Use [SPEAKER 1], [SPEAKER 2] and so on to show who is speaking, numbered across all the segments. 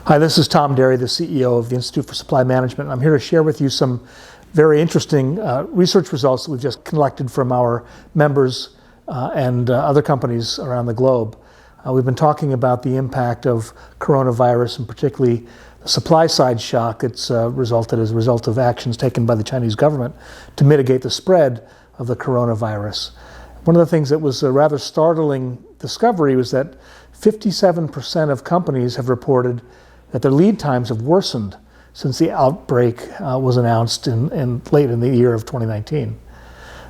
[SPEAKER 1] Hi, this is Tom Derry, the CEO of the Institute for Supply Management. I'm here to share with you some very interesting research results that we've just collected from our members and other companies around the globe. We've been talking about the impact of coronavirus, and particularly the supply side shock that's resulted as a result of actions taken by the Chinese government to mitigate the spread of the coronavirus. One of the things that was a rather startling discovery was that 57% of companies have reported that their lead times have worsened since the outbreak was announced late in the year of 2019.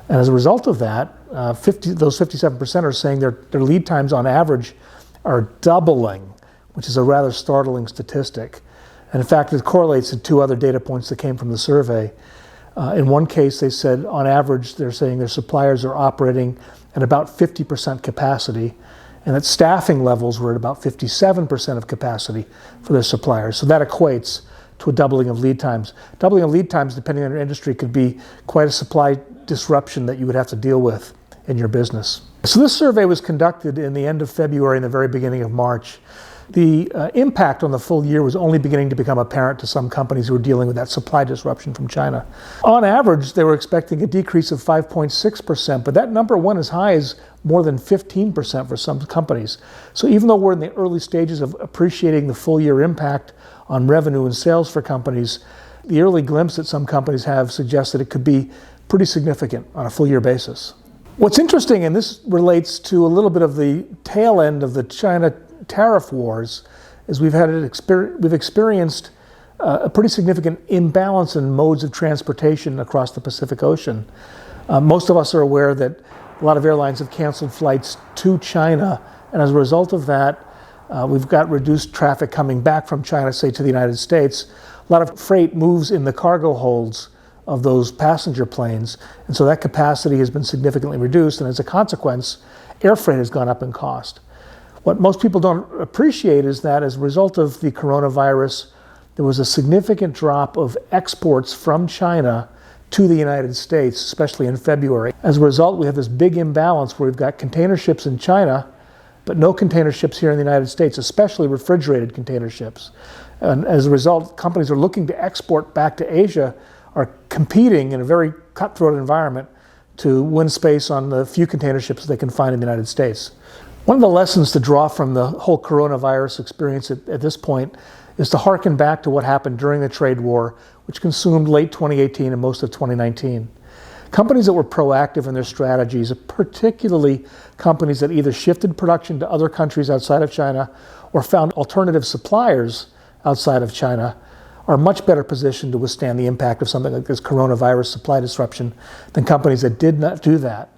[SPEAKER 1] And as a result of that, those 57% are saying their lead times on average are doubling, which is a rather startling statistic. And in fact, it correlates to two other data points that came from the survey. In one case, they said on average, they're saying their suppliers are operating at about 50% capacity, and that staffing levels were at about 57% of capacity for their suppliers. So that equates to a doubling of lead times. Doubling of lead times, depending on your industry, could be quite a supply disruption that you would have to deal with in your business. So this survey was conducted in the end of February and the very beginning of March. The impact on the full year was only beginning to become apparent to some companies who were dealing with that supply disruption from China. On average, they were expecting a decrease of 5.6%, but that number went as high as more than 15% for some companies. So even though we're in the early stages of appreciating the full year impact on revenue and sales for companies, the early glimpse that some companies have suggests that it could be pretty significant on a full year basis. What's interesting, and this relates to a little bit of the tail end of the China tariff wars, is we've experienced a pretty significant imbalance in modes of transportation across the Pacific Ocean. Most of us are aware that a lot of airlines have canceled flights to China, and as a result of that, we've got reduced traffic coming back from China, say, to the United States. A lot of freight moves in the cargo holds of those passenger planes, and so that capacity has been significantly reduced, and as a consequence, air freight has gone up in cost. What most people don't appreciate is that as a result of the coronavirus, there was a significant drop of exports from China to the United States, especially in February. As a result, we have this big imbalance where we've got container ships in China, but no container ships here in the United States, especially refrigerated container ships. And as a result, companies are looking to export back to Asia, are competing in a very cutthroat environment to win space on the few container ships they can find in the United States. One of the lessons to draw from the whole coronavirus experience at this point is to hearken back to what happened during the trade war, which consumed late 2018 and most of 2019. Companies that were proactive in their strategies, particularly companies that either shifted production to other countries outside of China or found alternative suppliers outside of China, are much better positioned to withstand the impact of something like this coronavirus supply disruption than companies that did not do that.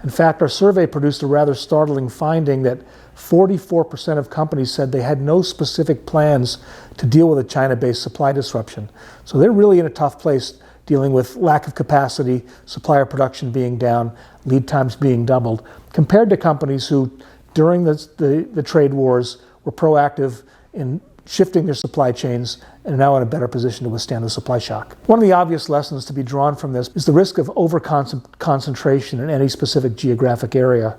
[SPEAKER 1] In fact, our survey produced a rather startling finding that 44% of companies said they had no specific plans to deal with a China-based supply disruption. So they're really in a tough place dealing with lack of capacity, supplier production being down, lead times being doubled, compared to companies who, during the trade wars, were proactive in shifting their supply chains and are now in a better position to withstand the supply shock. One of the obvious lessons to be drawn from this is the risk of over-concentration in any specific geographic area.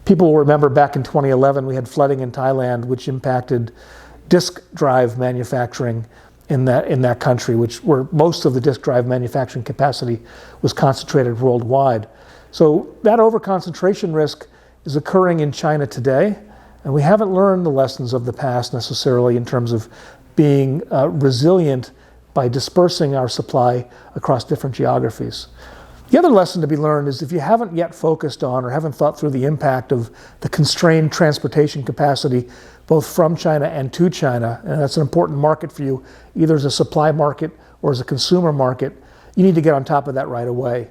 [SPEAKER 1] People will remember back in 2011 we had flooding in Thailand, which impacted disk drive manufacturing in that country, where most of the disk drive manufacturing capacity was concentrated worldwide. So that over-concentration risk is occurring in China today, and we haven't learned the lessons of the past necessarily in terms of being resilient by dispersing our supply across different geographies. The other lesson to be learned is if you haven't yet focused on or haven't thought through the impact of the constrained transportation capacity both from China and to China, and that's an important market for you, either as a supply market or as a consumer market, you need to get on top of that right away.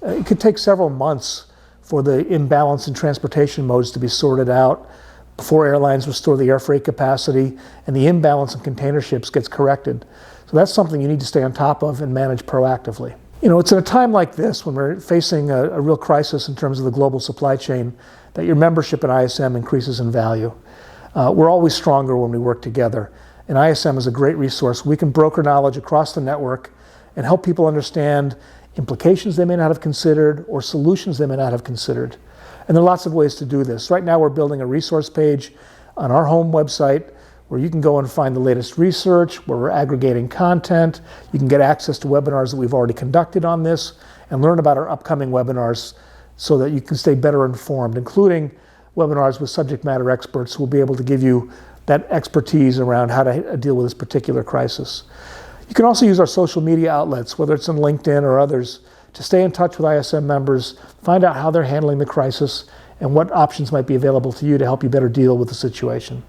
[SPEAKER 1] It could take several months for the imbalance in transportation modes to be sorted out before airlines restore the air freight capacity and the imbalance in container ships gets corrected. So that's something you need to stay on top of and manage proactively. You know, it's at a time like this when we're facing a real crisis in terms of the global supply chain that your membership in ISM increases in value. We're always stronger when we work together, and ISM is a great resource. We can broker knowledge across the network and help people understand implications they may not have considered or solutions they may not have considered. And there are lots of ways to do this. Right now we're building a resource page on our home website where you can go and find the latest research, where we're aggregating content. You can get access to webinars that we've already conducted on this and learn about our upcoming webinars so that you can stay better informed, including webinars with subject matter experts who will be able to give you that expertise around how to deal with this particular crisis. You can also use our social media outlets, whether it's on LinkedIn or others, to stay in touch with ISM members, find out how they're handling the crisis, and what options might be available to you to help you better deal with the situation.